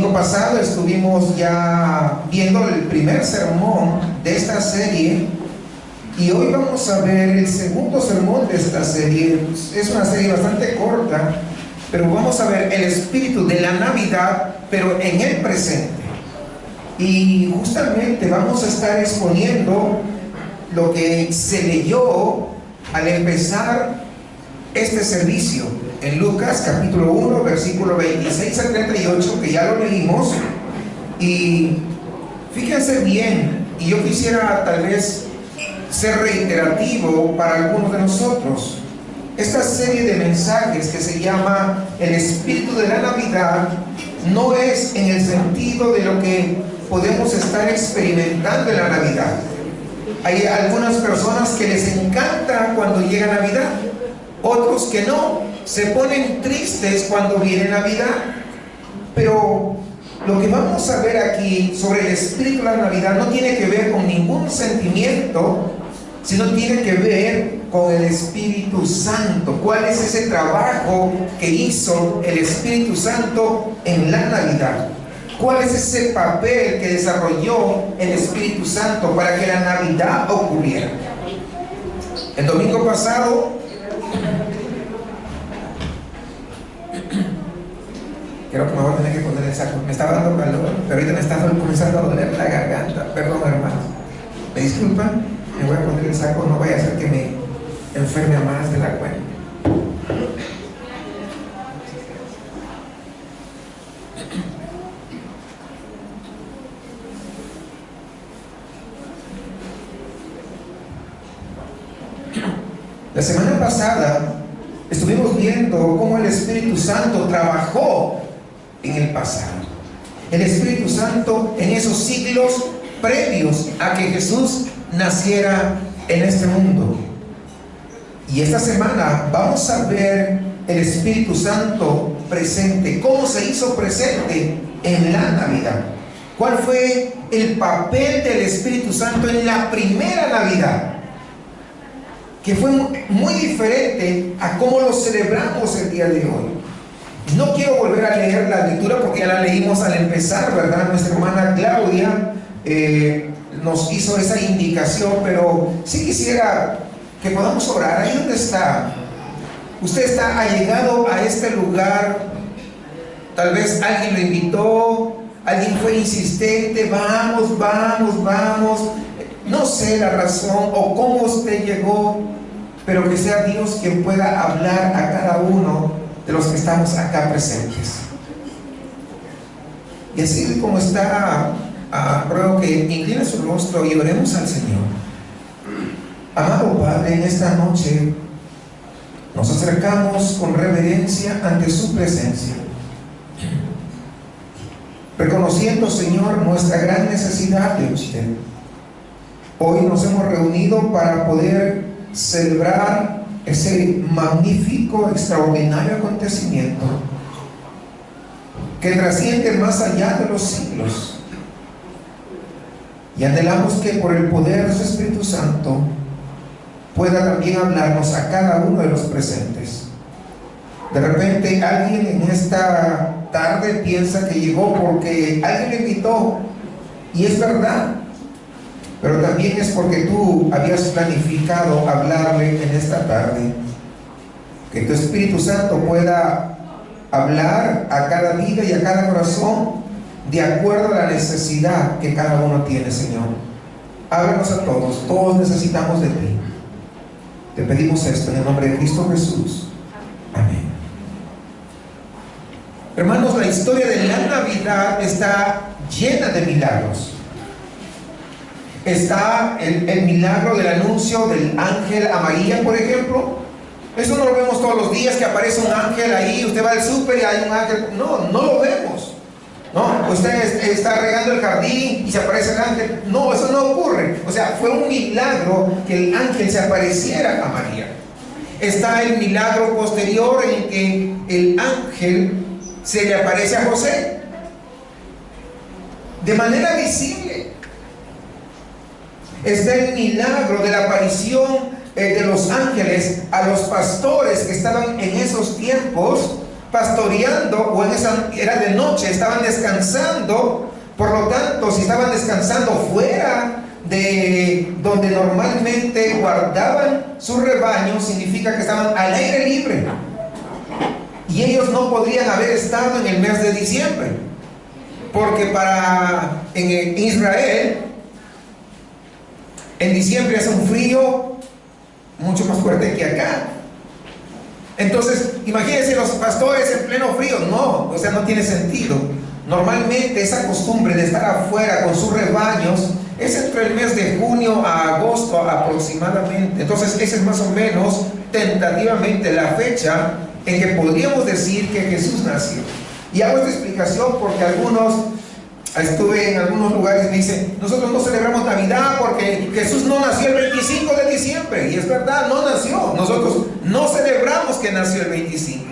domingo pasado estuvimos ya viendo el primer sermón de esta serie y hoy vamos a ver el segundo sermón de esta serie. Es una serie bastante corta, pero vamos a ver el espíritu de la Navidad, pero en el presente. Y justamente vamos a estar exponiendo lo que se leyó al empezar este servicio en Lucas capítulo 1 versículo 26 al 38, que ya lo leímos. Y fíjense bien, y yo quisiera tal vez ser reiterativo para algunos de nosotros. Esta serie de mensajes que se llama el espíritu de la Navidad no es en el sentido de lo que podemos estar experimentando en la Navidad. Hay algunas personas que les encanta cuando llega Navidad, otros que no, se ponen tristes cuando viene Navidad. Pero lo que vamos a ver aquí sobre el espíritu de la Navidad no tiene que ver con ningún sentimiento, sino tiene que ver con el Espíritu Santo. ¿Cuál es ese trabajo que hizo el Espíritu Santo en la Navidad? ¿Cuál es ese papel que desarrolló el Espíritu Santo para que la Navidad ocurriera? El domingo pasado, creo que me voy a tener que poner el saco. Me estaba dando calor, pero ahorita me está comenzando a doler la garganta. Perdón, hermanos. ¿Me disculpan? Me voy a poner el saco, no vaya a ser que me enferme más de la cuenta. La semana pasada estuvimos viendo cómo el Espíritu Santo trabajó en el pasado. El Espíritu Santo en esos siglos previos a que Jesús naciera en este mundo. Y esta semana vamos a ver el Espíritu Santo presente, cómo se hizo presente en la Navidad. ¿Cuál fue el papel del Espíritu Santo en la primera Navidad? Que fue muy diferente a cómo lo celebramos el día de hoy. No quiero volver a leer la lectura porque ya la leímos al empezar, ¿verdad? Nuestra hermana Claudia nos hizo esa indicación, pero sí quisiera que podamos orar. Ahí donde está, usted está allegado a este lugar, tal vez alguien lo invitó, alguien fue insistente, vamos, no sé la razón o cómo usted llegó, pero que sea Dios quien pueda hablar a cada uno de los que estamos acá presentes. Y así como está, ruego que incline su rostro y oremos al Señor. Amado Padre, en esta noche nos acercamos con reverencia ante su presencia, reconociendo, Señor, nuestra gran necesidad de usted. Hoy nos hemos reunido para poder celebrar ese magnífico, extraordinario acontecimiento que trasciende más allá de los siglos. Y anhelamos que por el poder de su Espíritu Santo pueda también hablarnos a cada uno de los presentes. De repente alguien en esta tarde piensa que llegó porque alguien le invitó, y es verdad, pero también es porque tú habías planificado hablarle en esta tarde. Que tu Espíritu Santo pueda hablar a cada vida y a cada corazón de acuerdo a la necesidad que cada uno tiene, Señor. Ábrenos a todos, todos necesitamos de ti. Te pedimos esto en el nombre de Cristo Jesús. Amén. Hermanos, la historia de la Navidad está llena de milagros. Está el milagro del anuncio del ángel a María, por ejemplo. Eso no lo vemos todos los días, que aparece un ángel ahí, usted va al súper y hay un ángel. No lo vemos. No, usted está regando el jardín y se aparece el ángel. No, eso no ocurre. O sea, fue un milagro que el ángel se apareciera a María. Está el milagro posterior en que el ángel se le aparece a José de manera visible. Está el milagro de la aparición de los ángeles a los pastores que estaban en esos tiempos pastoreando, o era de noche, estaban descansando. Por lo tanto, si estaban descansando fuera de donde normalmente guardaban sus rebaños, significa que estaban al aire libre. Y ellos no podrían haber estado en el mes de diciembre, porque en Israel, en diciembre hace un frío mucho más fuerte que acá. Entonces, imagínense los pastores en pleno frío. No, o sea, no tiene sentido. Normalmente esa costumbre de estar afuera con sus rebaños es entre el mes de junio a agosto aproximadamente. Entonces, esa es más o menos tentativamente la fecha en que podríamos decir que Jesús nació. Y hago esta explicación porque estuve en algunos lugares y me dicen: nosotros no celebramos Navidad porque Jesús no nació el 25 de diciembre. Y es verdad, no nació. Nosotros no celebramos que nació el 25,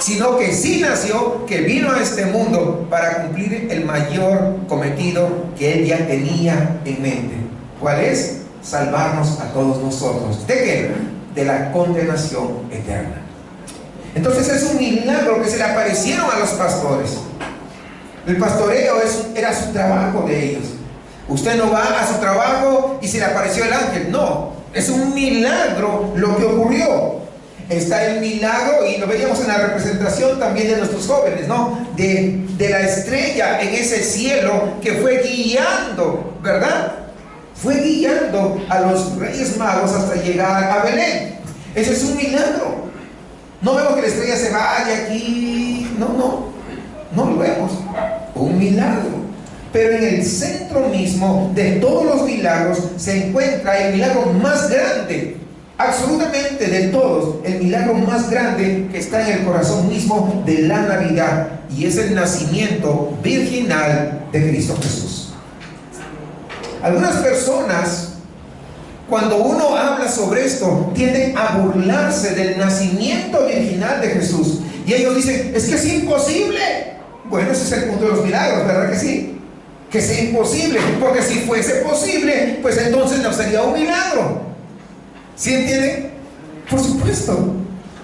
sino que sí nació, que vino a este mundo para cumplir el mayor cometido que Él ya tenía en mente. ¿Cuál es? Salvarnos a todos nosotros. ¿De qué? De la condenación eterna. Entonces es un milagro que se le aparecieron a los pastores. El pastoreo era su trabajo de ellos. Usted no va a su trabajo y se le apareció el ángel. No, es un milagro lo que ocurrió. Está el milagro, y lo veíamos en la representación también de nuestros jóvenes, ¿no? De la estrella en ese cielo que fue guiando, ¿verdad? Fue guiando a los Reyes Magos hasta llegar a Belén. Eso es un milagro. No vemos que la estrella se vaya aquí. No lo vemos. Un milagro. Pero en el centro mismo de todos los milagros se encuentra el milagro más grande, absolutamente de todos, el milagro más grande que está en el corazón mismo de la Navidad, y es el nacimiento virginal de Cristo Jesús. Algunas personas, cuando uno habla sobre esto, tienden a burlarse del nacimiento virginal de Jesús, y ellos dicen: es que es imposible. Bueno, ese es el punto de los milagros, ¿verdad que sí? Que sea imposible, porque si fuese posible, pues entonces no sería un milagro. ¿Sí entienden? Por supuesto.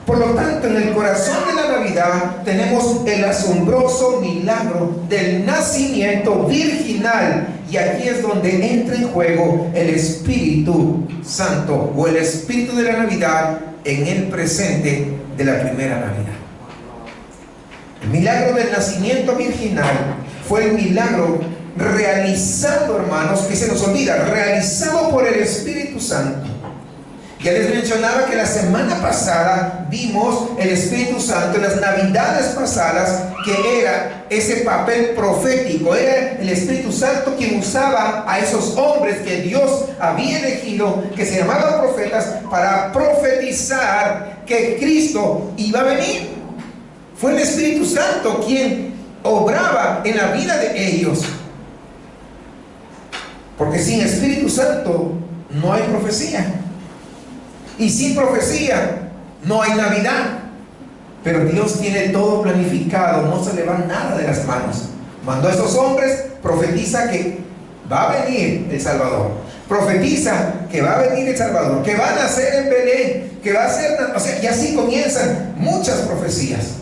Por lo tanto, en el corazón de la Navidad tenemos el asombroso milagro del nacimiento virginal, y aquí es donde entra en juego el Espíritu Santo, o el Espíritu de la Navidad en el presente de la primera Navidad. El milagro del nacimiento virginal fue el milagro realizado, hermanos, que se nos olvida, realizado por el Espíritu Santo. Ya les mencionaba que la semana pasada vimos el Espíritu Santo en las Navidades pasadas, que era ese papel profético. Era el Espíritu Santo quien usaba a esos hombres que Dios había elegido, que se llamaban profetas, para profetizar que Cristo iba a venir. Fue el Espíritu Santo quien obraba en la vida de ellos. Porque sin Espíritu Santo no hay profecía. Y sin profecía no hay Navidad. Pero Dios tiene todo planificado, no se le va nada de las manos. Mandó a esos hombres, profetiza que va a venir el Salvador. Profetiza que va a venir el Salvador, que va a nacer en Belén, que va a ser... O sea, y así comienzan muchas profecías.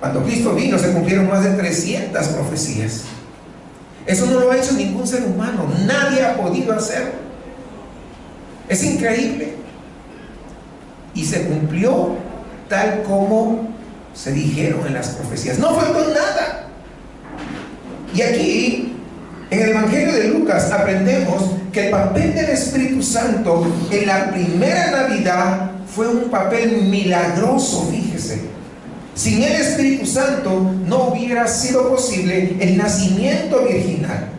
Cuando Cristo vino se cumplieron más de 300 profecías. Eso no lo ha hecho ningún ser humano. Nadie ha podido hacerlo. Es increíble. Y se cumplió tal como se dijeron en las profecías. No faltó nada. Y aquí, en el Evangelio de Lucas, aprendemos que el papel del Espíritu Santo en la primera Navidad fue un papel milagroso, fíjese. Sin el Espíritu Santo no hubiera sido posible el nacimiento virginal.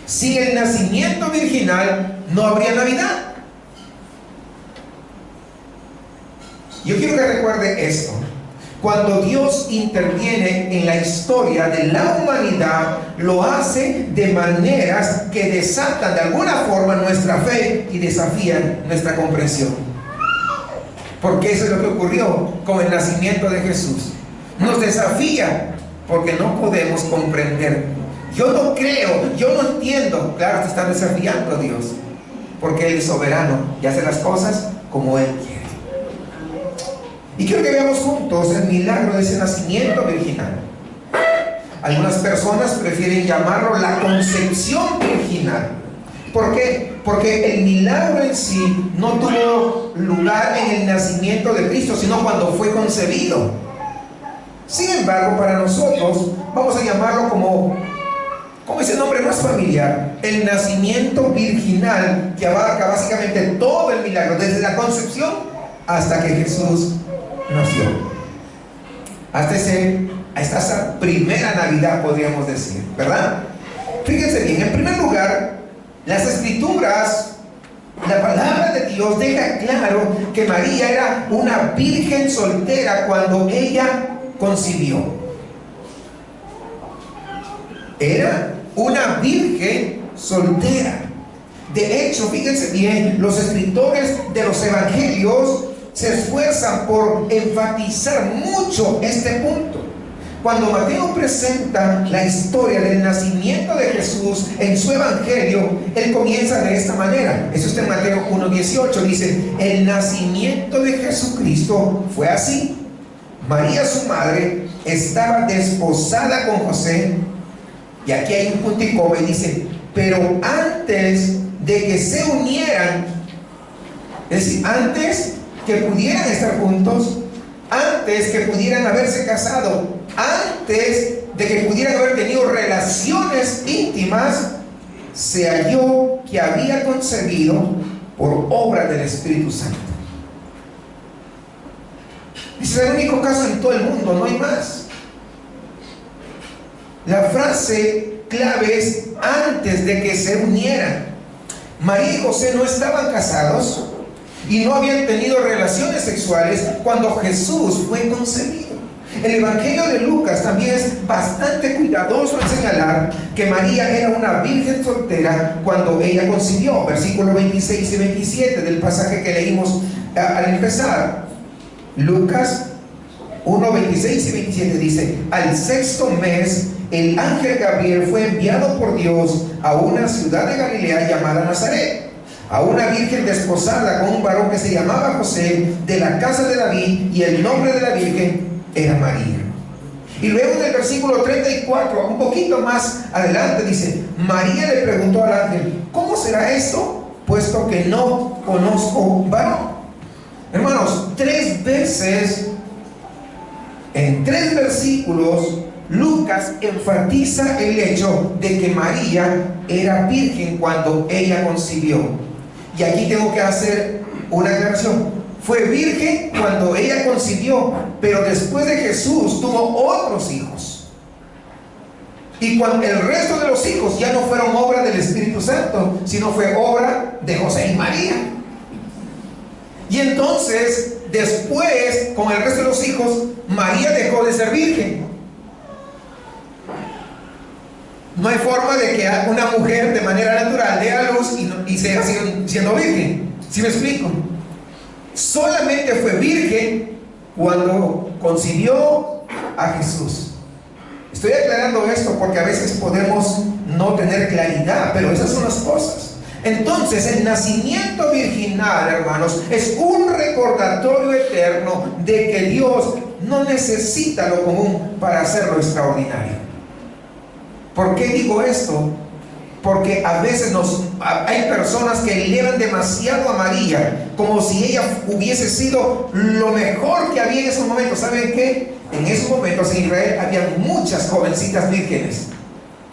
Sin el nacimiento virginal no habría Navidad. Yo quiero que recuerde esto. Cuando Dios interviene en la historia de la humanidad, lo hace de maneras que desatan de alguna forma nuestra fe y desafían nuestra comprensión. Porque eso es lo que ocurrió con el nacimiento de Jesús. Nos desafía porque no podemos comprender. Yo no creo, yo no entiendo. Claro, te está desafiando a Dios, porque Él es soberano y hace las cosas como Él quiere. Y quiero que veamos juntos el milagro de ese nacimiento virginal. Algunas personas prefieren llamarlo la concepción virginal. ¿Por qué? Porque el milagro en sí no tuvo lugar en el nacimiento de Cristo, sino cuando fue concebido. Sin embargo, para nosotros, vamos a llamarlo como ese nombre más familiar, el nacimiento virginal, que abarca básicamente todo el milagro, desde la concepción hasta que Jesús nació. Hasta esa primera Navidad, podríamos decir, ¿verdad? Fíjense bien, en primer lugar, las Escrituras, la palabra de Dios deja claro que María era una virgen soltera cuando ella concibió. Era una virgen soltera. De hecho, fíjense bien, los escritores de los evangelios se esfuerzan por enfatizar mucho este punto. Cuando Mateo presenta la historia del nacimiento de Jesús en su evangelio, él comienza de esta manera. Eso está en Mateo 1:18. Dice: el nacimiento de Jesucristo fue así. María, su madre, estaba desposada con José. Y aquí hay un punto y coma y dice: pero antes de que se unieran, es decir, antes que pudieran estar juntos, antes que pudieran haberse casado, antes de que pudieran haber tenido relaciones íntimas, se halló que había concebido por obra del Espíritu Santo. Ese es el único caso en todo el mundo, no hay más. La frase clave es antes de que se unieran. María y José no estaban casados y no habían tenido relaciones sexuales cuando Jesús fue concebido. El Evangelio de Lucas también es bastante cuidadoso en señalar que María era una virgen soltera cuando ella concibió. Versículos 26 y 27 del pasaje que leímos al empezar. Lucas 1, 26 y 27 dice: al sexto mes, el ángel Gabriel fue enviado por Dios a una ciudad de Galilea llamada Nazaret, a una virgen desposada con un varón que se llamaba José, de la casa de David, y el nombre de la virgen era María. Y luego en el versículo 34, un poquito más adelante, dice: María le preguntó al ángel: ¿cómo será esto, puesto que no conozco varón? Hermanos, 3 veces, en 3 versículos, Lucas enfatiza el hecho de que María era virgen cuando ella concibió. Y aquí tengo que hacer una aclaración. Fue virgen cuando ella concibió, pero después de Jesús tuvo otros hijos. Y cuando el resto de los hijos ya no fueron obra del Espíritu Santo, sino fue obra de José y María. Y entonces, después, con el resto de los hijos, María dejó de ser virgen. No hay forma de que una mujer de manera natural dé a luz y siga siendo virgen. ¿Sí me explico? Solamente fue virgen cuando concibió a Jesús. Estoy aclarando esto porque a veces podemos no tener claridad, pero esas son las cosas. Entonces, el nacimiento virginal, hermanos, es un recordatorio eterno de que Dios no necesita lo común para hacerlo extraordinario. ¿Por qué digo esto? Porque a veces hay personas que elevan demasiado a María, como si ella hubiese sido lo mejor que había en esos momentos. ¿Saben qué? En esos momentos en Israel había muchas jovencitas vírgenes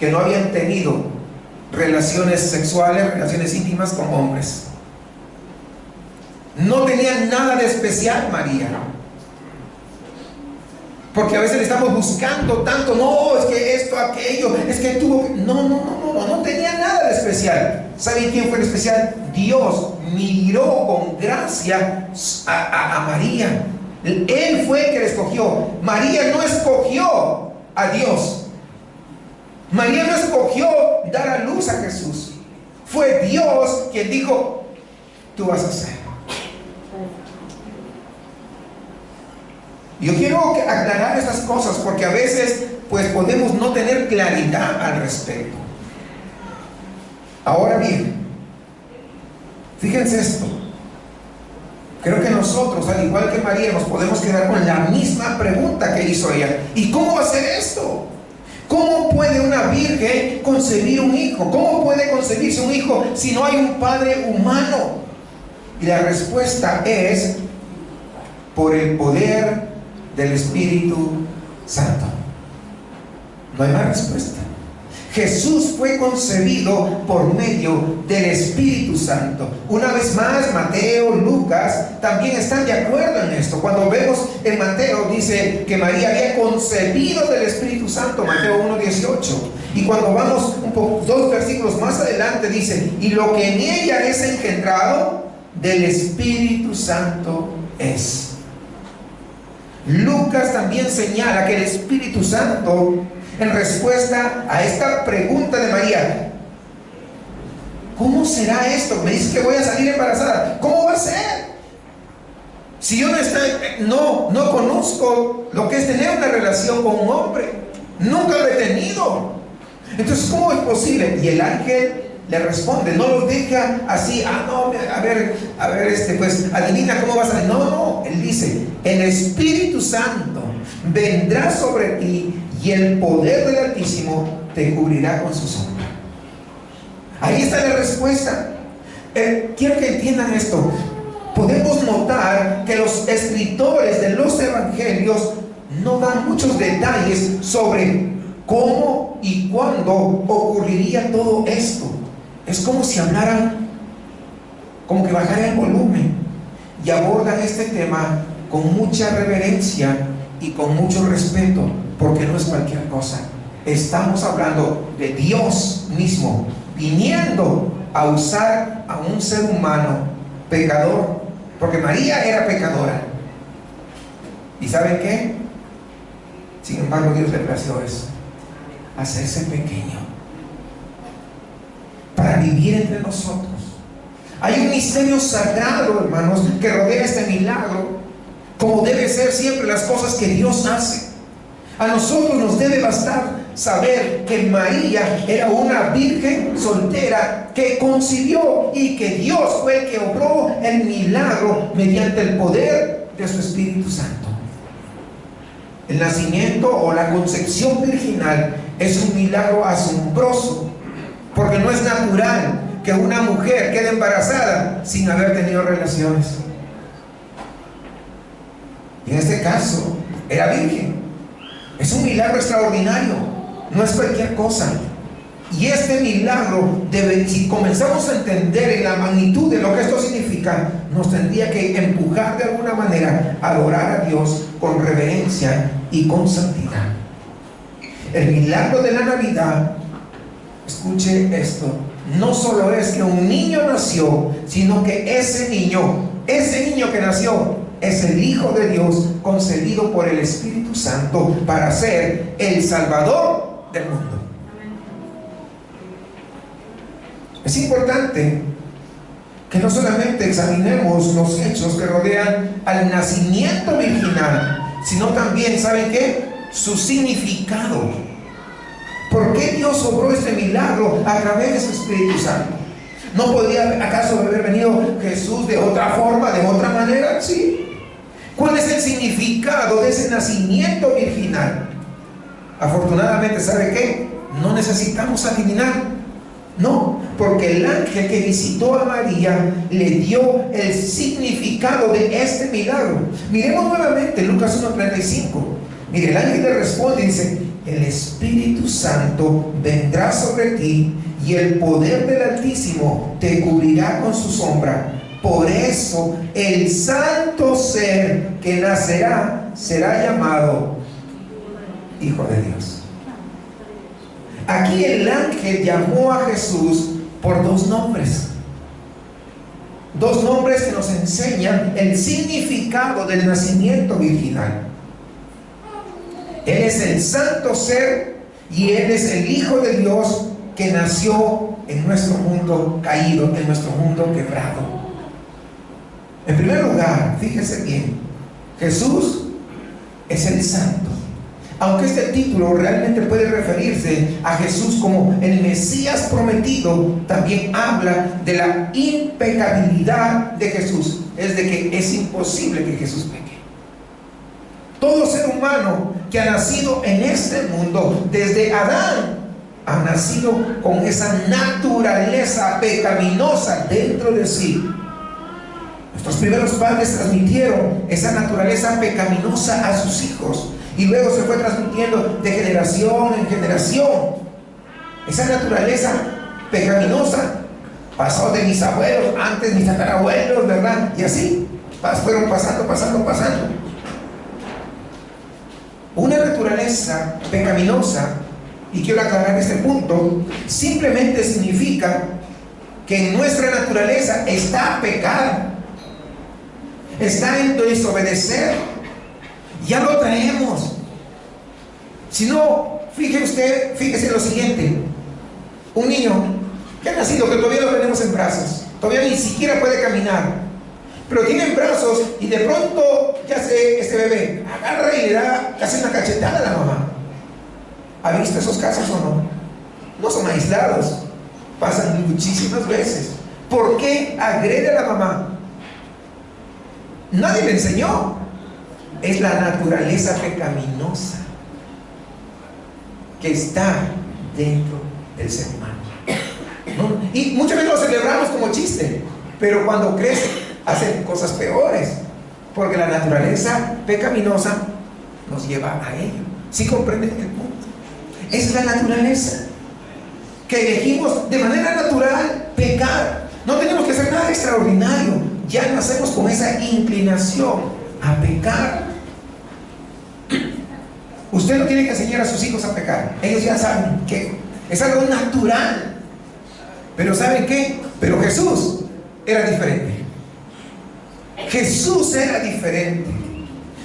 que no habían tenido relaciones sexuales, relaciones íntimas con hombres. No tenían nada de especial María, porque a veces le estamos buscando tanto. No, es que esto, aquello, es que tuvo. No tenía nada de especial. ¿Saben quién fue el especial? Dios miró con gracia a María. Él fue el que la escogió. María no escogió a Dios. María no escogió dar a luz a Jesús. Fue Dios quien dijo: tú vas a ser. Yo quiero aclarar estas cosas porque a veces pues podemos no tener claridad al respecto. Ahora bien, fíjense esto. Creo que nosotros, al igual que María, nos podemos quedar con la misma pregunta que hizo ella. ¿Y cómo va a ser esto? ¿Cómo puede una virgen concebir un hijo? ¿Cómo puede concebirse un hijo si no hay un padre humano? Y la respuesta es por el poder del Espíritu Santo. No hay más respuesta. Jesús fue concebido por medio del Espíritu Santo. Una vez más, Mateo, Lucas también están de acuerdo en esto. Cuando vemos en Mateo, dice que María había concebido del Espíritu Santo, Mateo 1:18. Y cuando vamos dos versículos más adelante, dice, y lo que en ella es engendrado, del Espíritu Santo es. Lucas también señala que el Espíritu Santo, en respuesta a esta pregunta de María, ¿cómo será esto? Me dice que voy a salir embarazada. ¿Cómo va a ser? Si yo no conozco lo que es tener una relación con un hombre, nunca lo he tenido. Entonces, ¿cómo es posible? Y el ángel le responde, no lo deja así, no, a ver, pues adivina cómo va a salir. No, él dice, el Espíritu Santo vendrá sobre ti y el poder del Altísimo te cubrirá con su sombra. Ahí está la respuesta. Quiero que entiendan esto. Podemos notar que los escritores de los evangelios no dan muchos detalles sobre cómo y cuándo ocurriría todo esto. Es como si hablaran, como que bajaran el volumen y abordan este tema con mucha reverencia y con mucho respeto, porque no es cualquier cosa. Estamos hablando de Dios mismo viniendo a usar a un ser humano pecador, porque María era pecadora. ¿Y saben qué? Sin embargo, Dios le plació eso, hacerse pequeño para vivir entre nosotros. Hay un misterio sagrado, hermanos, que rodea este milagro, como debe ser siempre las cosas que Dios hace. A nosotros nos debe bastar saber que María era una virgen soltera que concibió y que Dios fue el que obró el milagro mediante el poder de su Espíritu Santo. El nacimiento o la concepción virginal es un milagro asombroso, porque no es natural que una mujer quede embarazada sin haber tenido relaciones. Y en este caso era virgen. Es un milagro extraordinario, no es cualquier cosa. Y este milagro, si comenzamos a entender en la magnitud de lo que esto significa, nos tendría que empujar de alguna manera a adorar a Dios con reverencia y con santidad. El milagro de la Navidad, escuche esto, no solo es que un niño nació, sino que ese niño que nació es el Hijo de Dios concebido por el Espíritu Santo para ser el Salvador del mundo. Es importante que no solamente examinemos los hechos que rodean al nacimiento virginal, sino también, ¿saben qué? Su significado. ¿Por qué Dios obró este milagro a través de su Espíritu Santo? ¿No podría acaso haber venido Jesús de otra forma, de otra manera? Sí. ¿Cuál es el significado de ese nacimiento virginal? Afortunadamente, ¿sabe qué? No necesitamos adivinar. No, porque el ángel que visitó a María le dio el significado de este milagro. Miremos nuevamente Lucas 1:35. Mire, el ángel le responde y dice: el Espíritu Santo vendrá sobre ti y el poder del Altísimo te cubrirá con su sombra. Por eso el santo ser que nacerá será llamado Hijo de Dios. Aquí el ángel llamó a Jesús por dos nombres. Dos nombres que nos enseñan el significado del nacimiento virginal. Él es el santo ser y Él es el Hijo de Dios que nació en nuestro mundo caído, en nuestro mundo quebrado. En primer lugar, fíjese bien, Jesús es el santo. Aunque este título realmente puede referirse a Jesús como el Mesías prometido, también habla de la impecabilidad de Jesús. Es de que es imposible que Jesús peque. Todo ser humano que ha nacido en este mundo, desde Adán, ha nacido con esa naturaleza pecaminosa dentro de sí. Nuestros primeros padres transmitieron esa naturaleza pecaminosa a sus hijos y luego se fue transmitiendo de generación en generación. Esa naturaleza pecaminosa pasó de mis abuelos, antes mis tatarabuelos, ¿verdad? Y así fueron pasando. Una naturaleza pecaminosa, y quiero aclarar este punto, simplemente significa que en nuestra naturaleza está pecado, está en desobedecer. Ya lo traemos. Si no, fíjese en lo siguiente: un niño que ha nacido, que todavía lo tenemos en brazos, todavía ni siquiera puede caminar, pero tiene brazos y de pronto, ya sé, este bebé agarra y le da casi una cachetada a la mamá. ¿Ha visto esos casos o no? No son aislados, pasan muchísimas veces. ¿Por qué agrede a la mamá? Nadie le enseñó. Es la naturaleza pecaminosa que está dentro del ser humano, ¿no? Y muchas veces lo celebramos como chiste, pero cuando crece hacen cosas peores, porque la naturaleza pecaminosa nos lleva a ello. ¿Sí comprenden el punto? Esa es la naturaleza que elegimos de manera natural pecar. No tenemos que hacer nada extraordinario, ya nacemos con esa inclinación a pecar. Usted no tiene que enseñar a sus hijos a pecar, ellos ya saben que es algo natural. Pero ¿saben qué? Pero Jesús era diferente. Jesús era diferente,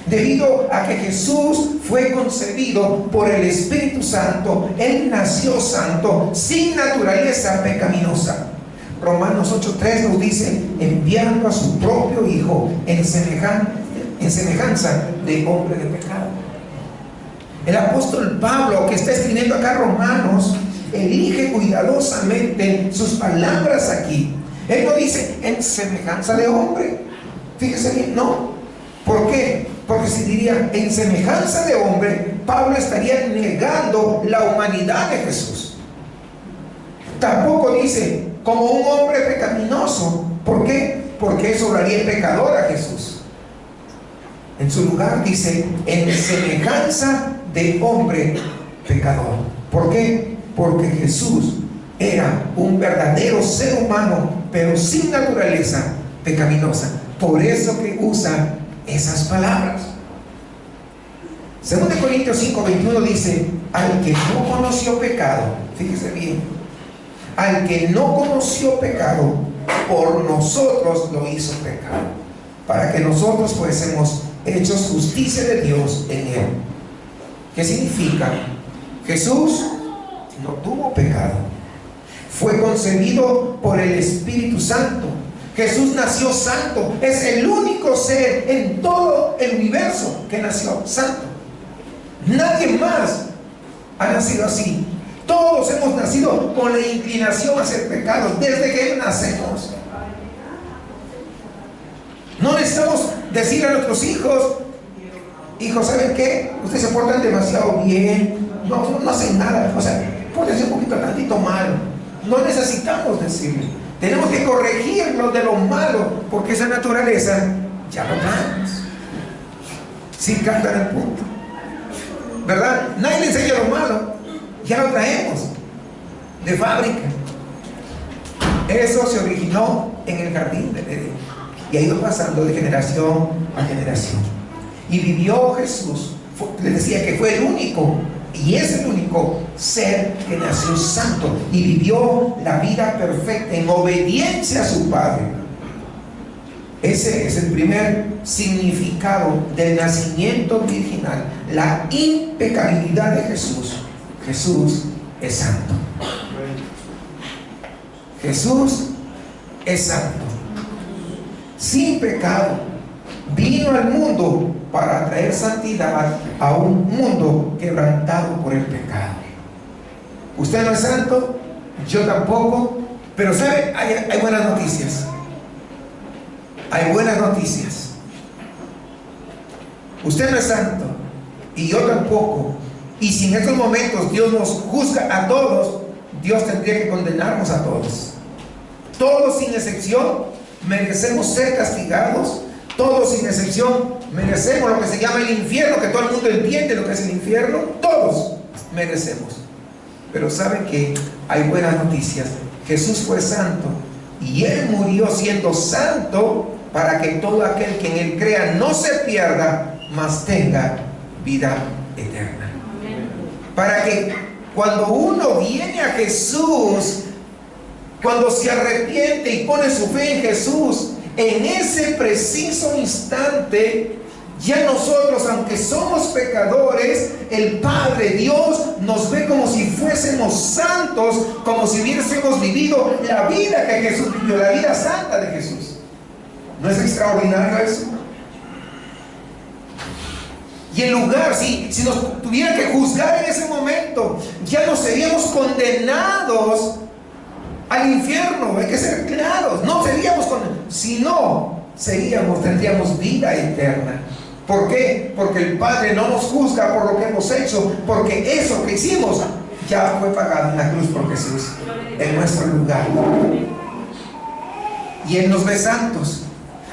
debido a que Jesús fue concebido por el Espíritu Santo. Él nació santo, sin naturaleza pecaminosa. Romanos 8:3 nos dice: enviando a su propio Hijo en semejanza de hombre de pecado. El apóstol Pablo, que está escribiendo acá Romanos, elige cuidadosamente sus palabras aquí. Él no dice en semejanza de hombre. Fíjese bien, no. ¿Por qué? Porque si diría en semejanza de hombre, Pablo estaría negando la humanidad de Jesús. Tampoco dice como un hombre pecaminoso. ¿Por qué? Porque eso haría el pecador a Jesús. En su lugar dice en semejanza de hombre pecador. ¿Por qué? Porque Jesús era un verdadero ser humano, pero sin naturaleza pecaminosa. Por eso que usa esas palabras. 2 Corintios 5:21 dice: al que no conoció pecado, fíjese bien, al que no conoció pecado, por nosotros lo hizo pecado, para que nosotros fuésemos hechos justicia de Dios en él. ¿Qué significa? Jesús no tuvo pecado, fue concebido por el Espíritu Santo. Jesús nació santo, es el único ser en todo el universo que nació santo. Nadie más ha nacido así. Todos hemos nacido con la inclinación a hacer pecados desde que nacemos. No necesitamos decir a nuestros hijos: hijos, ¿saben qué? Ustedes se portan demasiado bien, no hacen nada, o sea, pórtense un poquito tantito malo. No necesitamos decirle. Tenemos que corregirlos de lo malo, porque esa naturaleza ya lo traemos. Sí, captan el punto, ¿verdad? Nadie le enseña lo malo, ya lo traemos de fábrica. Eso se originó en el jardín del Edén y ha ido pasando de generación a generación. Y vivió Jesús, les decía que fue el único, y es el único ser que nació santo y vivió la vida perfecta en obediencia a su Padre. Ese es el primer significado del nacimiento virginal, la impecabilidad de Jesús. Jesús es santo. Jesús es santo, sin pecado. Vino al mundo para traer santidad a un mundo quebrantado por el pecado. Usted no es santo, yo tampoco, pero ¿sabe? Hay buenas noticias. Hay buenas noticias. Usted no es santo y yo tampoco. Y si en estos momentos Dios nos juzga a todos, Dios tendría que condenarnos a todos. Todos sin excepción merecemos ser castigados. Todos sin excepción merecemos lo que se llama el infierno, que todo el mundo entiende lo que es el infierno. Todos merecemos. Pero ¿saben qué? Hay buenas noticias. Jesús fue santo y Él murió siendo santo para que todo aquel que en Él crea no se pierda, mas tenga vida eterna. Para que cuando uno viene a Jesús, cuando se arrepiente y pone su fe en Jesús, en ese preciso instante, ya nosotros, aunque somos pecadores, el Padre Dios nos ve como si fuésemos santos, como si hubiésemos vivido la vida que Jesús vivió, la vida santa de Jesús. ¿No es extraordinario eso? Y en lugar, si nos tuviera que juzgar en ese momento, ya no seríamos condenados al infierno. Hay que ser claros, no seríamos condenados, sino tendríamos vida eterna. ¿Por qué? Porque el Padre no nos juzga por lo que hemos hecho, porque eso que hicimos ya fue pagado en la cruz por Jesús, en nuestro lugar. Y Él nos ve santos.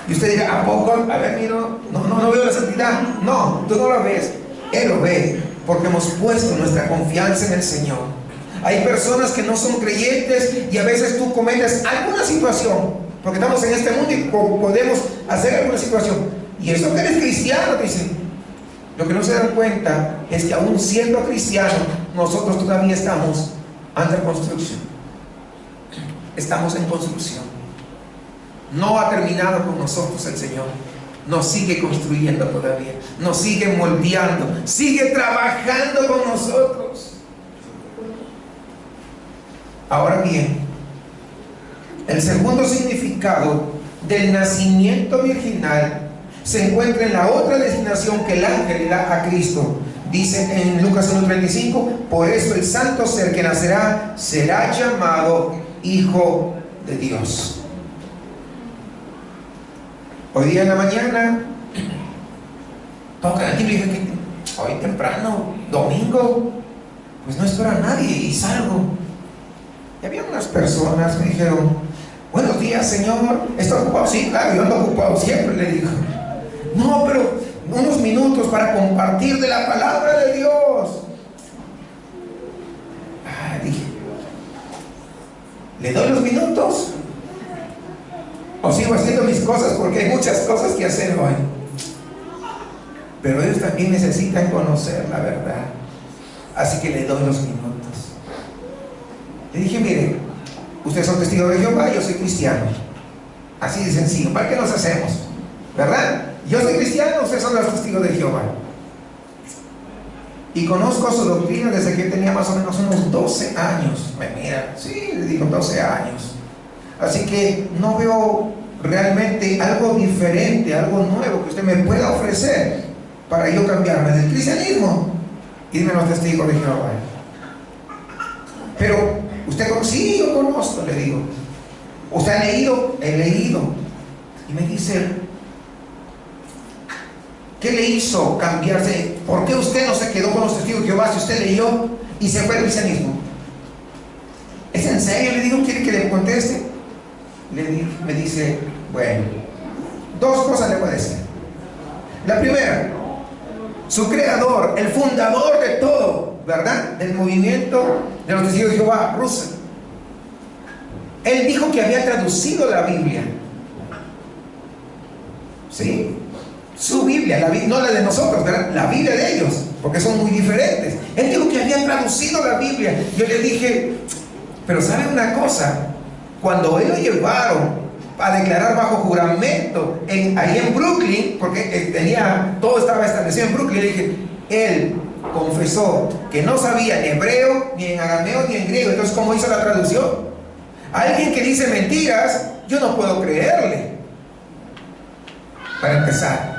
Y usted dirá, ¿a poco? A ver, miro, no veo la santidad. No, tú no la ves. Él lo ve, porque hemos puesto nuestra confianza en el Señor. Hay personas que no son creyentes y a veces tú cometes alguna situación, porque estamos en este mundo y podemos hacer alguna situación. Y eso que eres cristiano, te dicen. Lo que no se dan cuenta es que aún siendo cristianos, nosotros todavía estamos under construction. Estamos en construcción. No ha terminado con nosotros el Señor. Nos sigue construyendo todavía. Nos sigue moldeando. Sigue trabajando con nosotros. Ahora bien, el segundo significado del nacimiento virginal se encuentra en la otra designación que el ángel le da a Cristo. Dice en Lucas 1:35, por eso el santo ser que nacerá será llamado Hijo de Dios. Hoy día en la mañana toca el timbre y dije, hoy temprano, domingo, pues no espero a nadie y salgo. Y había unas personas que me dijeron, buenos días, Señor, ¿está ocupado? Sí, claro, yo ando ocupado siempre, le digo. No, pero unos minutos para compartir de la palabra de Dios. Dije, ¿le doy los minutos? O sigo haciendo mis cosas porque hay muchas cosas que hacer hoy. Pero ellos también necesitan conocer la verdad. Así que le doy los minutos. Le dije, mire, ustedes son testigos de Jehová, yo soy cristiano. Así de sencillo. ¿Para qué nos hacemos? ¿Verdad? Yo soy cristiano, ustedes son los testigos de Jehová. Y conozco su doctrina desde que tenía más o menos unos 12 años. Me mira, sí, le digo 12 años. Así que no veo realmente algo diferente, algo nuevo que usted me pueda ofrecer para yo cambiarme del cristianismo y irme a los testigos de Jehová. Pero usted conoce, sí, yo conozco, le digo. ¿Usted ha leído? He leído. Y me dice, ¿qué le hizo cambiarse? ¿Por qué usted no se quedó con los testigos de Jehová si usted leyó y se fue al cristianismo? ¿Es en serio? Le digo, ¿quiere que le conteste? Me dice, bueno, dos cosas le voy a decir. La primera, su creador, el fundador de todo, ¿verdad? Del movimiento de los testigos de Jehová, Russell. Él dijo que había traducido la Biblia. ¿Sí? Su Biblia, no la de nosotros, ¿verdad? La Biblia de ellos, porque son muy diferentes. Él dijo que había traducido la Biblia. Yo le dije, pero ¿sabe una cosa? Cuando él lo llevaron a declarar bajo juramento ahí en Brooklyn, porque todo estaba establecido en Brooklyn, le dije, él confesó que no sabía ni hebreo, ni en arameo, ni en griego. Entonces, ¿cómo hizo la traducción? Alguien que dice mentiras, yo no puedo creerle. Para empezar.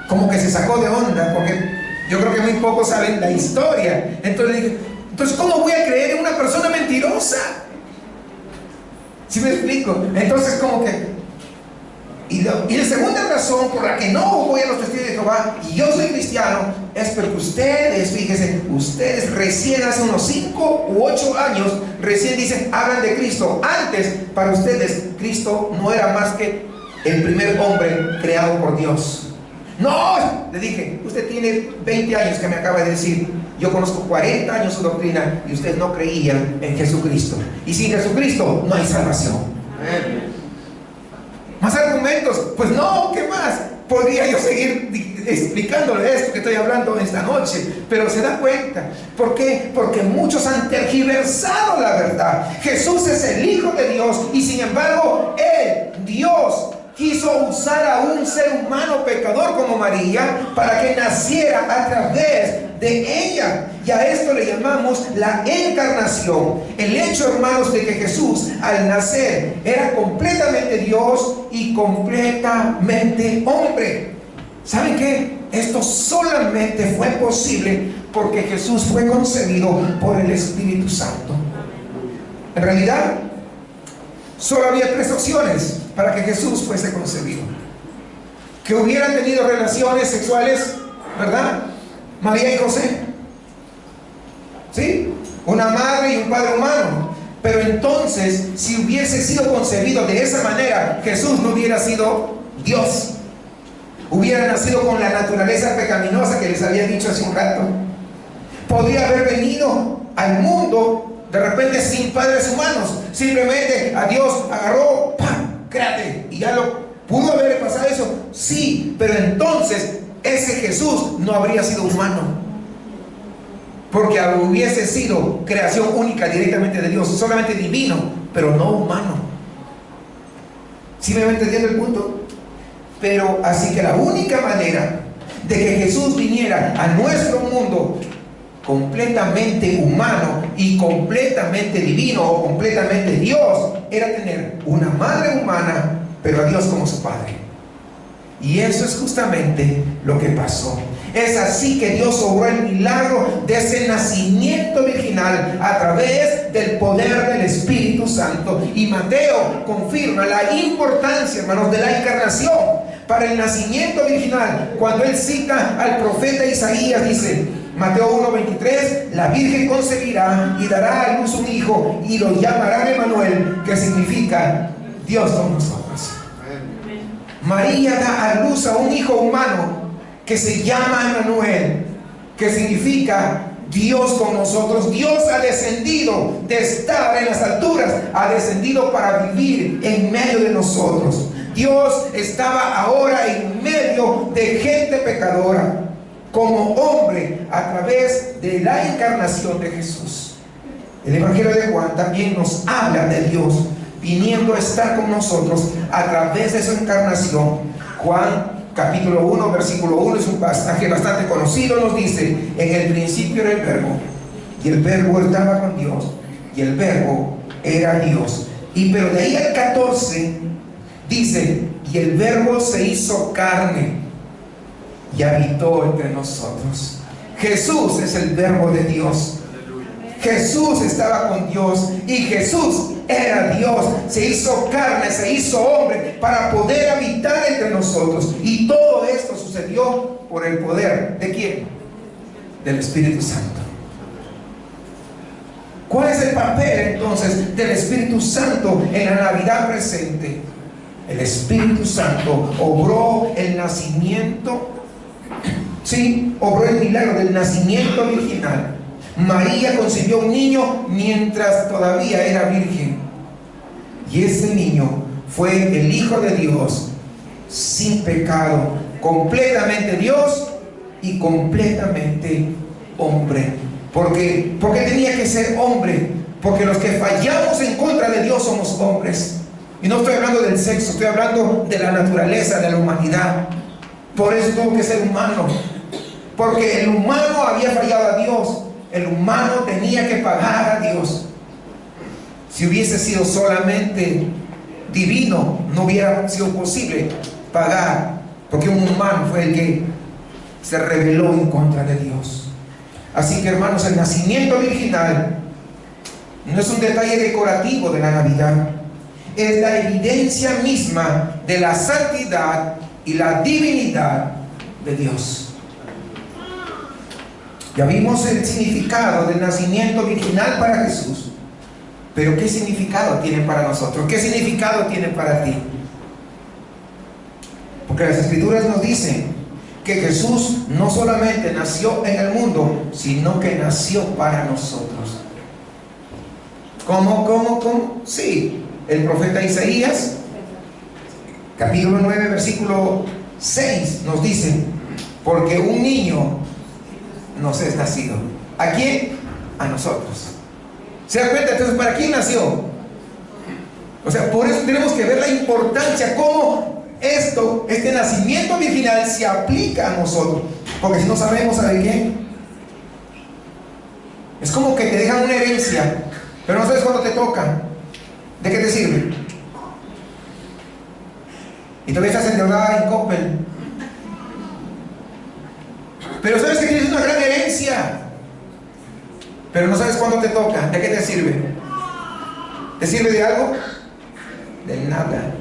como que se sacó de onda, porque yo creo que muy pocos saben la historia. Entonces le dije, entonces ¿cómo voy a creer en una persona mentirosa? ¿Sí me explico? Entonces como que... Y la segunda razón por la que no voy a los testigos de Jehová y yo soy cristiano es porque ustedes, fíjense, ustedes recién hace unos 5 u 8 años, recién dicen, hablan de Cristo. Antes, para ustedes, Cristo no era más que el primer hombre creado por Dios. No, le dije, usted tiene 20 años que me acaba de decir. Yo conozco 40 años su doctrina y ustedes no creían en Jesucristo. Y sin Jesucristo no hay salvación. Amén. ¿Más argumentos? Pues no, ¿qué más? Podría yo seguir explicándole esto que estoy hablando esta noche, pero se da cuenta. ¿Por qué? Porque muchos han tergiversado la verdad. Jesús es el Hijo de Dios y sin embargo, Él, Dios, quiso usar a un ser humano pecador como María para que naciera a través de ella. Y a esto le llamamos la encarnación. El hecho, hermanos, de que Jesús al nacer era completamente Dios y completamente hombre. ¿Saben qué? Esto solamente fue posible porque Jesús fue concebido por el Espíritu Santo. En realidad, solo había 3 opciones para que Jesús fuese concebido: que hubieran tenido relaciones sexuales, ¿verdad? María y José, ¿sí? Una madre y un padre humano. Pero entonces, si hubiese sido concebido de esa manera, Jesús no hubiera sido Dios. Hubiera nacido con la naturaleza pecaminosa que les había dicho hace un rato. Podría haber venido al mundo de repente sin padres humanos. Simplemente a Dios agarró, ¡pam!, créate, y ya lo pudo haber pasado eso. Sí, pero entonces ese Jesús no habría sido humano, porque hubiese sido creación única directamente de Dios, solamente divino, pero no humano. ¿Sí me va entendiendo el punto? Pero así que la única manera de que Jesús viniera a nuestro mundo completamente humano y completamente divino o completamente Dios era tener una madre humana, pero a Dios como su padre. Y eso es justamente lo que pasó. Es así que Dios obró el milagro de ese nacimiento virginal a través del poder del Espíritu Santo. Y Mateo confirma la importancia, hermanos, de la encarnación para el nacimiento virginal. Cuando él cita al profeta Isaías, dice, Mateo 1:23, la Virgen concebirá y dará a luz un hijo y lo llamarán Emmanuel, que significa Dios con nosotros. María da a luz a un hijo humano que se llama Emmanuel, que significa Dios con nosotros. Dios ha descendido de estar en las alturas, ha descendido para vivir en medio de nosotros. Dios estaba ahora en medio de gente pecadora, como hombre, a través de la encarnación de Jesús. El Evangelio de Juan también nos habla de Dios viniendo a estar con nosotros a través de su encarnación. Juan capítulo 1, versículo 1 es un pasaje bastante conocido. Nos dice, en el principio era el Verbo, y el Verbo estaba con Dios, y el Verbo era Dios. Pero de ahí al 14 dice, y el Verbo se hizo carne y habitó entre nosotros. Jesús es el Verbo de Dios. Jesús estaba con Dios y Jesús era Dios. Se hizo carne, se hizo hombre para poder habitar entre nosotros. Y todo esto sucedió por el poder ¿de quién? Del Espíritu Santo. ¿Cuál es el papel entonces del Espíritu Santo en la Navidad presente? El Espíritu Santo obró el nacimiento, sí, obró el milagro del nacimiento virginal. María concibió un niño mientras todavía era virgen. Y ese niño fue el Hijo de Dios, sin pecado, completamente Dios y completamente hombre. ¿Por qué tenía que ser hombre? Porque los que fallamos en contra de Dios somos hombres. Y no estoy hablando del sexo, estoy hablando de la naturaleza, de la humanidad. Por eso tuvo que ser humano, porque el humano había fallado a Dios. El humano tenía que pagar a Dios. Si hubiese sido solamente divino, no hubiera sido posible pagar, porque un humano fue el que se rebeló en contra de Dios. Así que, hermanos, el nacimiento virginal no es un detalle decorativo de la Navidad, es la evidencia misma de la santidad y la divinidad de Dios. Ya vimos el significado del nacimiento virginal para Jesús, pero ¿qué significado tiene para nosotros? ¿Qué significado tiene para ti? Porque las Escrituras nos dicen que Jesús no solamente nació en el mundo, sino que nació para nosotros. ¿Cómo? Sí, el profeta Isaías, capítulo 9, versículo 6, nos dice: porque un niño nos es nacido. ¿A quién? A nosotros. ¿Se da cuenta? Entonces, ¿para quién nació? O sea, por eso tenemos que ver la importancia, cómo este nacimiento virginal se aplica a nosotros. Porque si no sabemos, ¿sabe qué? Es como que te dejan una herencia, pero no sabes cuándo te toca. ¿De qué te sirve? Y todavía estás endeudada en Coppel. Pero sabes que tienes una gran herencia, pero no sabes cuándo te toca. ¿De qué te sirve? ¿Te sirve de algo? De nada.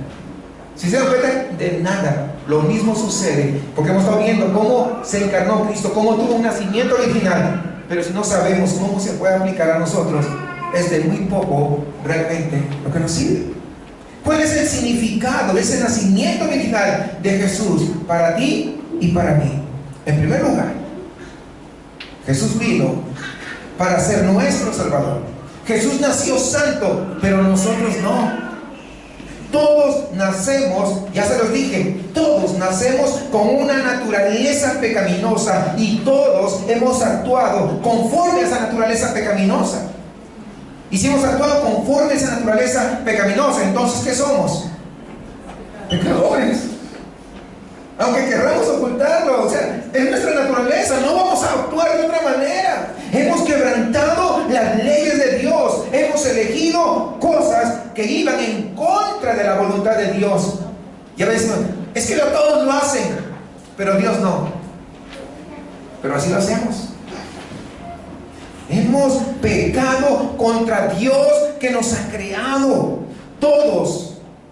Si se dan cuenta, de nada. Lo mismo sucede, porque hemos estado viendo cómo se encarnó Cristo, cómo tuvo un nacimiento original, pero si no sabemos cómo se puede aplicar a nosotros, es de muy poco realmente lo que nos sirve. ¿Cuál es el significado de ese nacimiento original de Jesús para ti y para mí? En primer lugar, Jesús vino para ser nuestro Salvador. Jesús nació santo, pero nosotros no. Todos nacemos, ya se los dije, todos nacemos con una naturaleza pecaminosa y todos hemos actuado conforme a esa naturaleza pecaminosa. Y si hemos actuado conforme a esa naturaleza pecaminosa, entonces ¿qué somos? Pecadores. Aunque querramos ocultarlo, o sea, es nuestra naturaleza, no vamos a actuar de otra manera. Hemos quebrantado las leyes de Dios, hemos elegido cosas que iban en contra de la voluntad de Dios. Y a veces, es que todos lo hacen, pero Dios no. Pero así lo hacemos. Hemos pecado contra Dios que nos ha creado. Todos.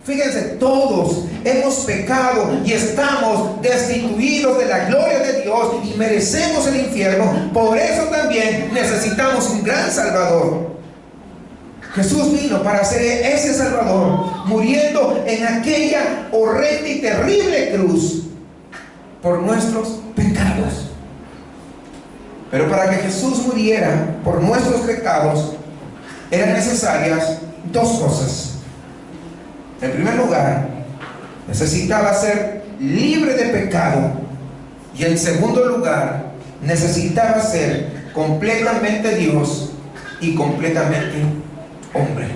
Fíjense, todos hemos pecado y estamos destituidos de la gloria de Dios y merecemos el infierno. Por eso también necesitamos un gran Salvador. Jesús vino para ser ese Salvador, muriendo en aquella horrenda y terrible cruz por nuestros pecados. Pero para que Jesús muriera por nuestros pecados, eran necesarias dos cosas. En primer lugar, necesitaba ser libre de pecado. Y en segundo lugar, necesitaba ser completamente Dios y completamente hombre.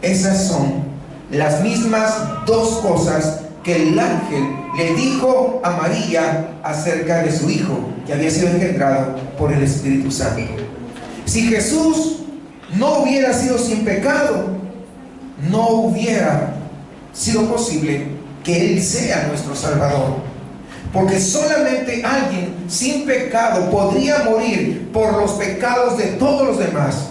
Esas son las mismas dos cosas que el ángel le dijo a María acerca de su hijo, que había sido engendrado por el Espíritu Santo. Si Jesús no hubiera sido sin pecado, no hubiera sido posible que Él sea nuestro Salvador. Porque solamente alguien sin pecado podría morir por los pecados de todos los demás.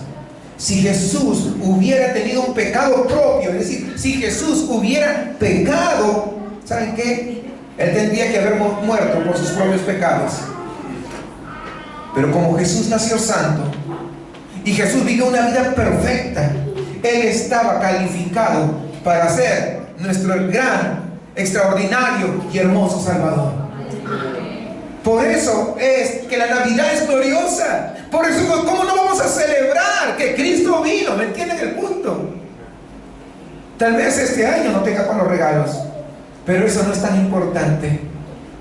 Si Jesús hubiera tenido un pecado propio, es decir, si Jesús hubiera pecado, ¿saben qué? Él tendría que haber muerto por sus propios pecados. Pero como Jesús nació santo y Jesús vivió una vida perfecta, Él estaba calificado para ser nuestro gran, extraordinario y hermoso Salvador. Por eso es que la Navidad es gloriosa. Por eso, ¿cómo no vamos a celebrar que Cristo vino? ¿Me entienden el punto? Tal vez este año no tenga con los regalos, pero eso no es tan importante.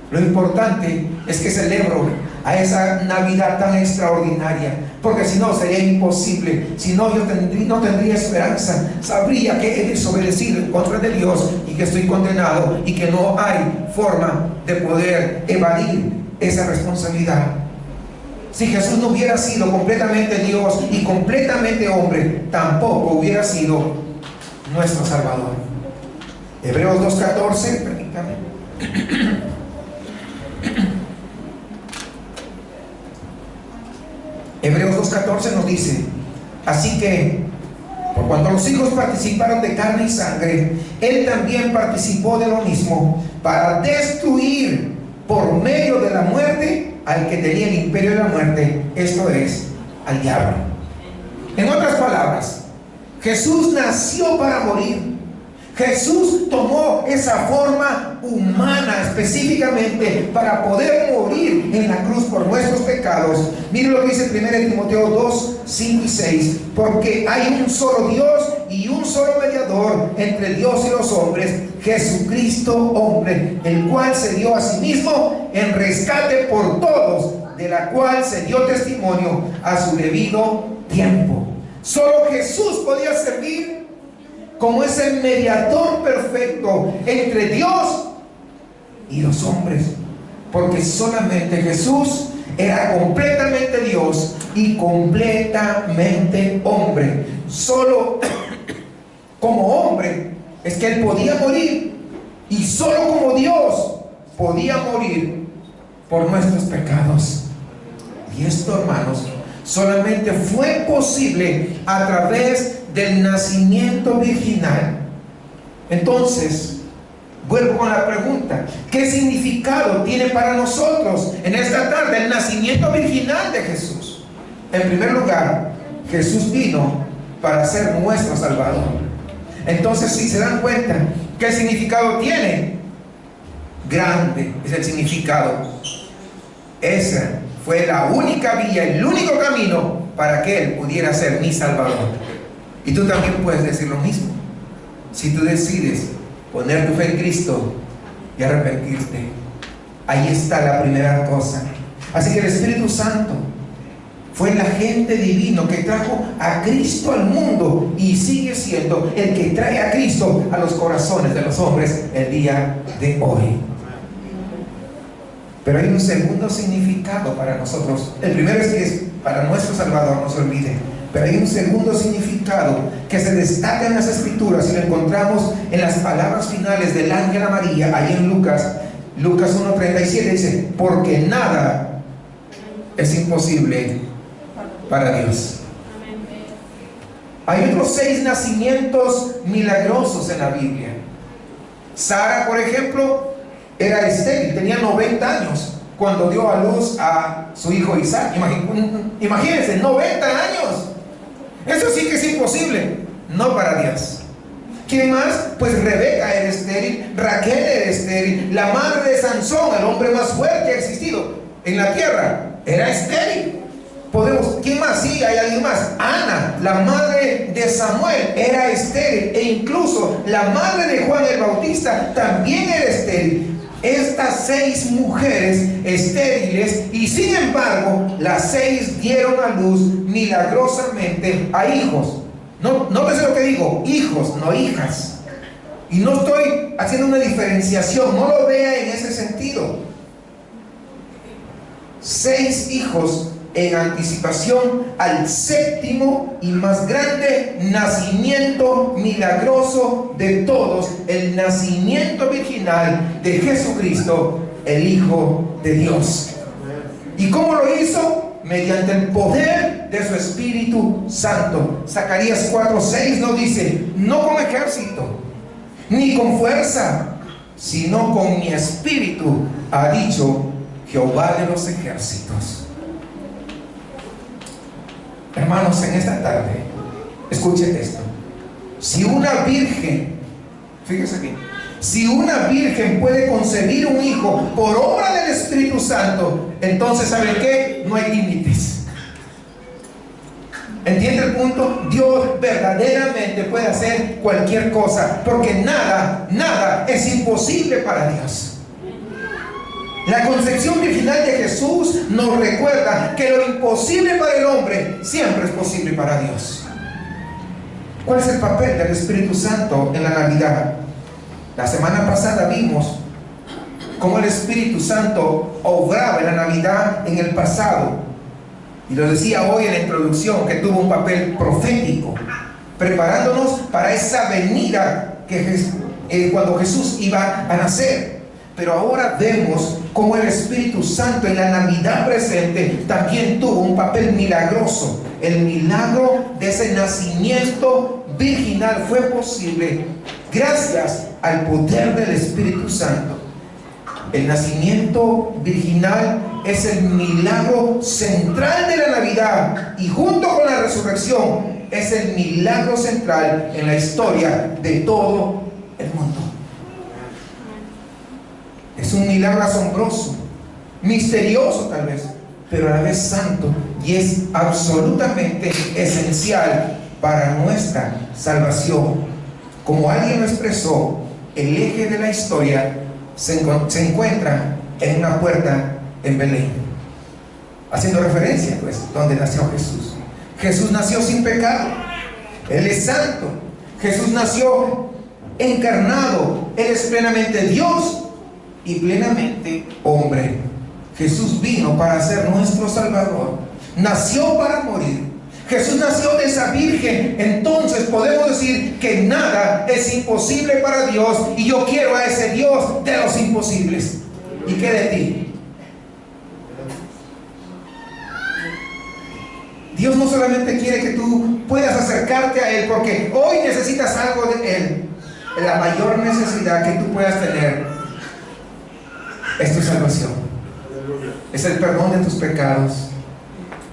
Lo importante es que celebro a esa Navidad tan extraordinaria, porque si no sería imposible. Si no, yo no tendría esperanza. Sabría que he desobedecido en contra de Dios y que estoy condenado y que no hay forma de poder evadir esa responsabilidad. Si Jesús no hubiera sido completamente Dios y completamente hombre, tampoco hubiera sido nuestro Salvador. Hebreos 2:14, permítame. Hebreos 2:14 nos dice: así que, por cuanto los hijos participaron de carne y sangre, Él también participó de lo mismo, para destruir por medio de la muerte al que tenía el imperio de la muerte, esto es, al diablo. En otras palabras, Jesús nació para morir. Jesús tomó esa forma humana específicamente para poder morir en la cruz por nuestros pecados. Mire lo que dice 1 Timoteo 2, 5 y 6. Porque hay un solo Dios y un solo mediador entre Dios y los hombres, Jesucristo hombre, el cual se dio a sí mismo en rescate por todos, de la cual se dio testimonio a su debido tiempo. Solo Jesús podía servir como ese mediador perfecto entre Dios y los hombres, porque solamente Jesús era completamente Dios y completamente hombre. Solo como hombre es que Él podía morir, y solo como Dios podía morir por nuestros pecados. Y esto, hermanos, solamente fue posible a través del nacimiento virginal. Entonces, vuelvo con la pregunta: ¿qué significado tiene para nosotros en esta tarde el nacimiento virginal de Jesús? En primer lugar, Jesús vino para ser nuestro Salvador. Entonces, si se dan cuenta, ¿qué significado tiene? Grande es el significado. Esa fue la única vía, el único camino para que Él pudiera ser mi Salvador. Y tú también puedes decir lo mismo, si tú decides poner tu fe en Cristo y arrepentirte. Ahí está la primera cosa. Así que el Espíritu Santo fue el agente divino que trajo a Cristo al mundo, y sigue siendo el que trae a Cristo a los corazones de los hombres el día de hoy. Pero hay un segundo significado para nosotros. El primero es que es para nuestro Salvador, no se olvide. Pero hay un segundo significado que se destaca en las Escrituras, y lo encontramos en las palabras finales del ángel a María, ahí en Lucas 1:37, dice: porque nada es imposible para Dios. Hay otros 6 nacimientos milagrosos en la Biblia. Sara, por ejemplo, era estéril, tenía 90 años cuando dio a luz a su hijo Isaac. Imagínense, 90 años. Eso sí que es imposible, no para Dios. ¿Quién más? Pues Rebeca era estéril, Raquel era estéril, la madre de Sansón, el hombre más fuerte que ha existido en la tierra, era estéril. ¿Quién más? Sí, hay alguien más. Ana, la madre de Samuel, era estéril, e incluso la madre de Juan el Bautista también era estéril. Estas 6 mujeres estériles, y sin embargo las 6 dieron a luz milagrosamente a hijos. No sé lo que digo, hijos, no hijas. Y no estoy haciendo una diferenciación, no lo vea en ese sentido. 6 hijos en anticipación al 7º y más grande nacimiento milagroso de todos, el nacimiento virginal de Jesucristo, el Hijo de Dios. ¿Y cómo lo hizo? Mediante el poder de su Espíritu Santo. Zacarías 4:6 nos dice: no con ejército ni con fuerza, sino con mi espíritu, ha dicho Jehová de los ejércitos. Hermanos, en esta tarde, escuchen esto: si una virgen, fíjense bien, si una virgen puede concebir un hijo por obra del Espíritu Santo, entonces ¿saben qué? No hay límites. ¿Entiende el punto? Dios verdaderamente puede hacer cualquier cosa, porque nada es imposible para Dios. La concepción virginal de Jesús nos recuerda que lo imposible para el hombre siempre es posible para Dios. ¿Cuál es el papel del Espíritu Santo en la Navidad? La semana pasada vimos cómo el Espíritu Santo obraba en la Navidad en el pasado, y lo decía hoy en la introducción, que tuvo un papel profético, preparándonos para esa venida que cuando Jesús iba a nacer. Pero ahora vemos como el Espíritu Santo en la Navidad presente también tuvo un papel milagroso. El milagro de ese nacimiento virginal fue posible gracias al poder del Espíritu Santo. El nacimiento virginal es el milagro central de la Navidad, y junto con la resurrección es el milagro central en la historia de todo el mundo. Es un milagro asombroso, misterioso tal vez, pero a la vez santo, y es absolutamente esencial para nuestra salvación. Como alguien lo expresó, el eje de la historia se encuentra en una puerta en Belén, haciendo referencia pues donde nació Jesús. Jesús nació sin pecado, Él es santo. Jesús nació encarnado, Él es plenamente Dios y plenamente hombre. Jesús vino para ser nuestro Salvador, nació para morir. Jesús nació de esa virgen. Entonces podemos decir que nada es imposible para Dios, y yo quiero a ese Dios de los imposibles. ¿Y qué de ti? Dios no solamente quiere que tú puedas acercarte a Él porque hoy necesitas algo de Él. La mayor necesidad que tú puedas tener es tu salvación, es el perdón de tus pecados.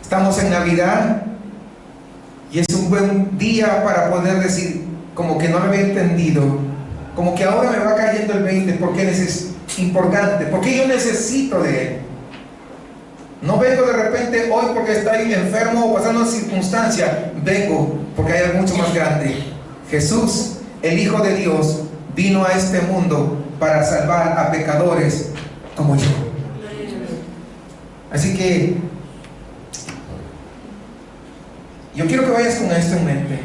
Estamos en Navidad y es un buen día para poder decir, como que no lo había entendido, como que ahora me va cayendo el 20, porque es importante, porque yo necesito de Él. No vengo de repente hoy porque estoy enfermo o pasando una circunstancia. Vengo porque hay algo mucho más grande. Jesús, el Hijo de Dios, vino a este mundo para salvar a pecadores como yo. Así que yo quiero que vayas con esto en mente.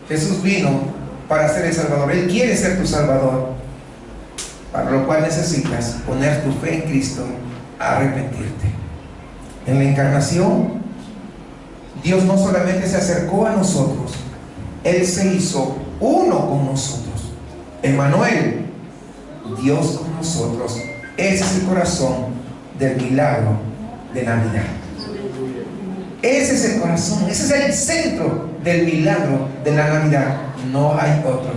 Jesús vino para ser el Salvador. Él quiere ser tu Salvador, para lo cual necesitas poner tu fe en Cristo, arrepentirte. En la encarnación, Dios no solamente se acercó a nosotros, Él se hizo uno con nosotros. Emmanuel, Dios con nosotros. Ese es el corazón del milagro de Navidad. Ese es el corazón, ese es el centro del milagro de la Navidad. No hay otro.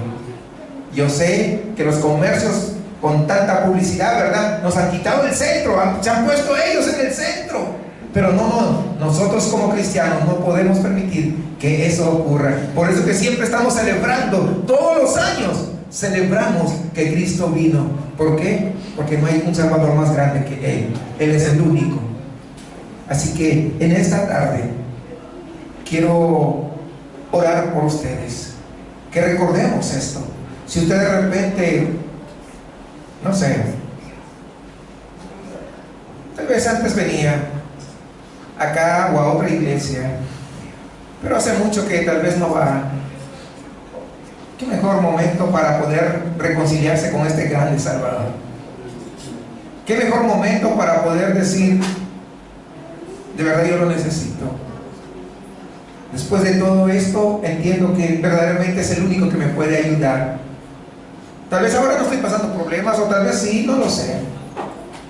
Yo sé que los comercios con tanta publicidad, ¿verdad?, nos han quitado el centro, se han puesto ellos en el centro. Pero no, nosotros como cristianos no podemos permitir que eso ocurra. Por eso que siempre estamos celebrando, todos los años celebramos que Cristo vino. ¿Por qué? Porque no hay un Salvador más grande que Él. Él es el único. Así que en esta tarde quiero orar por ustedes, que recordemos esto. Si usted de repente, no sé, tal vez antes venía acá o a otra iglesia, pero hace mucho que tal vez no va, qué mejor momento para poder reconciliarse con este grande Salvador. Qué mejor momento para poder decir, de verdad yo lo necesito. Después de todo esto, entiendo que verdaderamente es el único que me puede ayudar. Tal vez ahora no estoy pasando problemas, o tal vez sí, no lo sé.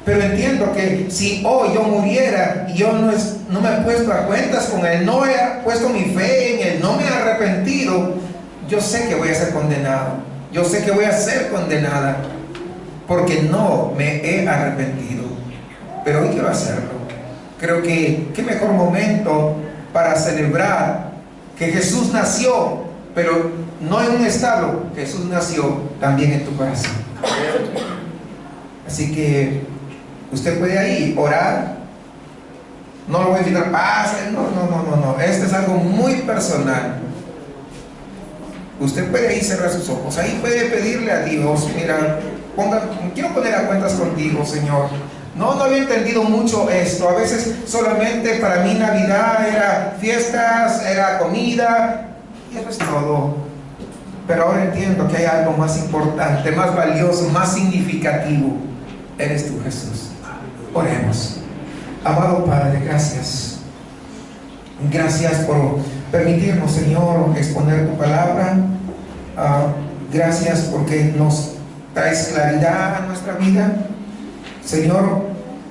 Pero entiendo que si hoy yo muriera y yo no me he puesto a cuentas con Él, no he puesto mi fe en Él, no me he arrepentido, yo sé que voy a ser condenado. Yo sé que voy a ser condenada porque no me he arrepentido. Pero hoy quiero hacerlo. Creo que qué mejor momento para celebrar que Jesús nació, pero no en un establo. Jesús nació también en tu corazón. Así que usted puede ahí orar. No lo voy a invitar, pase. No. Esto es algo muy personal. Usted puede ahí cerrar sus ojos. Ahí puede pedirle a Dios, mira, quiero poner a cuentas contigo, Señor. No había entendido mucho esto. A veces solamente para mí Navidad era fiestas, era comida, y eso es todo. Pero ahora entiendo que hay algo más importante, más valioso, más significativo. Eres tú, Jesús. Oremos. Amado Padre, gracias. Gracias por permitirnos, Señor, exponer tu palabra. Gracias porque nos traes claridad a nuestra vida. Señor,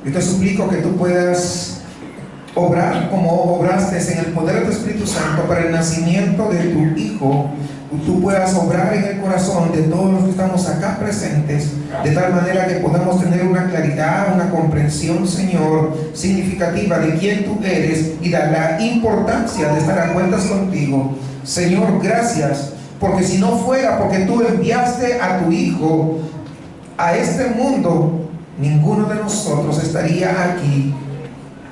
Yo te suplico que tú puedas obrar como obraste en el poder de tu Espíritu Santo para el nacimiento de tu Hijo. Tú puedas obrar en el corazón de todos los que estamos acá presentes, de tal manera que podamos tener una claridad, una comprensión, Señor, significativa de quién tú eres y de la importancia de estar a cuentas contigo. Señor, gracias, porque si no fuera porque tú enviaste a tu Hijo a este mundo, ninguno de nosotros estaría aquí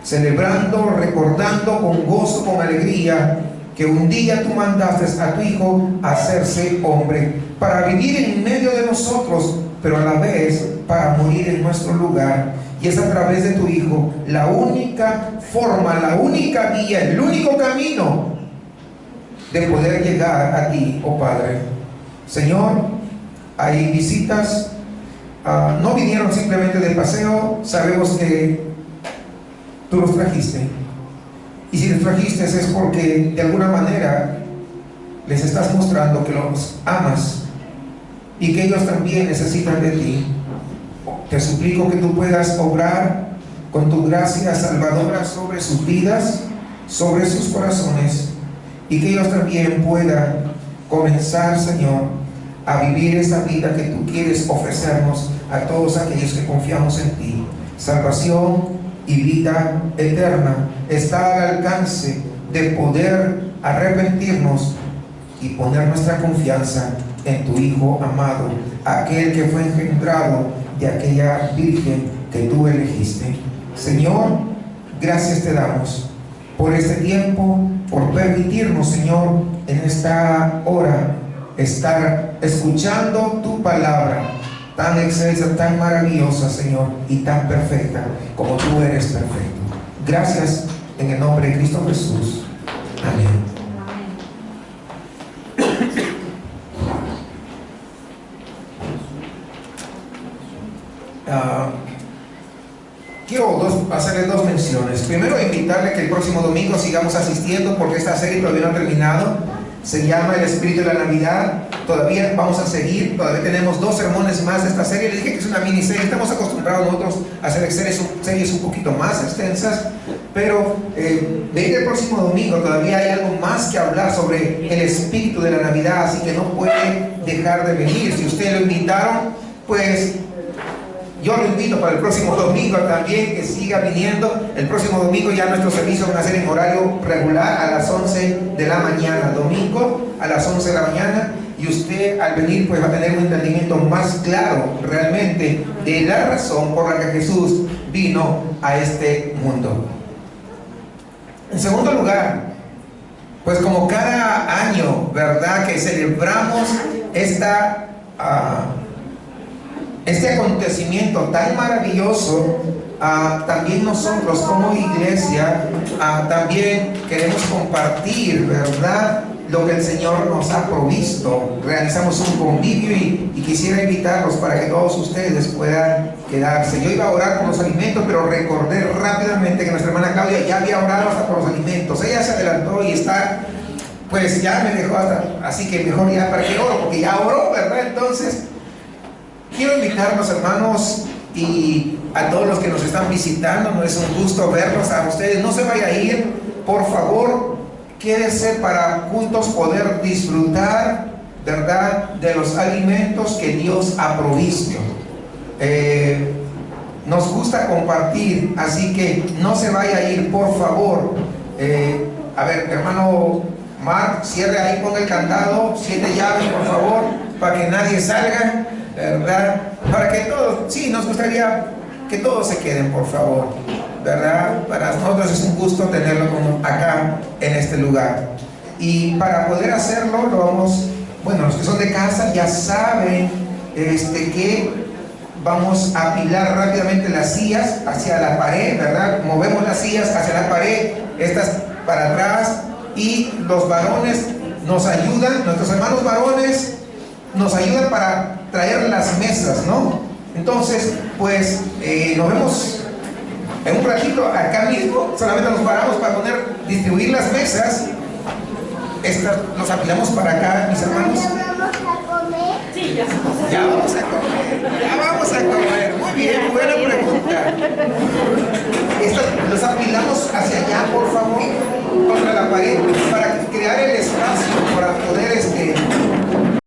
celebrando, recordando con gozo, con alegría, que un día tú mandaste a tu Hijo a hacerse hombre, para vivir en medio de nosotros, pero a la vez para morir en nuestro lugar. Y es a través de tu Hijo la única forma, la única vía, el único camino de poder llegar a ti, oh Padre. Señor, hay visitas, no vinieron simplemente de paseo, sabemos que tú los trajiste. Y si los trajiste es porque de alguna manera les estás mostrando que los amas y que ellos también necesitan de ti. Te suplico que tú puedas obrar con tu gracia salvadora sobre sus vidas, sobre sus corazones, y que ellos también puedan comenzar, Señor, a vivir esa vida que tú quieres ofrecernos a todos aquellos que confiamos en ti. Salvación y vida eterna está al alcance de poder arrepentirnos y poner nuestra confianza en tu Hijo amado, aquel que fue engendrado de aquella virgen que tú elegiste. Señor, gracias te damos por este tiempo, por permitirnos, Señor, en esta hora estar escuchando tu palabra tan excelsa, tan maravillosa, Señor, y tan perfecta como tú eres perfecto. Gracias en el nombre de Cristo Jesús. Amén. Quiero hacerle dos menciones. Primero, invitarle que el próximo domingo sigamos asistiendo, porque esta serie todavía no ha terminado. Se llama El Espíritu de la Navidad. Todavía vamos a seguir, todavía tenemos 2 sermones más de esta serie. Les dije que es una miniserie, estamos acostumbrados nosotros a hacer series un poquito más extensas, pero de ir el próximo domingo todavía hay algo más que hablar sobre el espíritu de la Navidad, así que no puede dejar de venir. Si ustedes lo invitaron, pues yo lo invito para el próximo domingo también, que siga viniendo. El próximo domingo ya nuestros servicios van a ser en horario regular a las 11 de la mañana, domingo a las 11 de la mañana, y usted al venir pues va a tener un entendimiento más claro realmente de la razón por la que Jesús vino a este mundo. En segundo lugar, pues como cada año, ¿verdad?, que celebramos este acontecimiento tan maravilloso, también nosotros como iglesia también queremos compartir, ¿verdad?, lo que el Señor nos ha provisto. Realizamos un convivio y quisiera invitarlos para que todos ustedes puedan quedarse. Yo iba a orar por los alimentos, pero recordé rápidamente que nuestra hermana Claudia ya había orado hasta por los alimentos. Ella se adelantó y está, pues ya me dejó hasta, así que mejor ya para que oro, porque ya oró, ¿verdad? Entonces quiero invitarlos, hermanos, y a todos los que nos están visitando. No es un gusto verlos a ustedes. No se vaya a ir, por favor, quédese para juntos poder disfrutar, ¿verdad?, de los alimentos que Dios ha provisto. Nos gusta compartir, así que no se vaya a ir, por favor. A ver, hermano Mark, cierre ahí, ponga el candado, 7 llaves, por favor, para que nadie salga, ¿verdad? Para que todos, sí, nos gustaría que todos se queden, por favor, ¿verdad? Para nosotros es un gusto tenerlo acá en este lugar. Y para poder hacerlo, lo vamos, bueno, los que son de casa ya saben que vamos a apilar rápidamente las sillas hacia la pared, ¿verdad? Movemos las sillas hacia la pared, estas para atrás, y los varones nos ayudan, nuestros hermanos varones nos ayudan para traer las mesas, ¿no? Entonces, pues nos vemos en un ratito acá mismo. Solamente nos paramos para distribuir las mesas. Los apilamos para acá, mis hermanos. ¿Vamos a comer? Sí. Ya vamos a comer, ya vamos a comer. Muy bien, buena pregunta. Los apilamos hacia allá, por favor, contra la pared, para crear el espacio para poder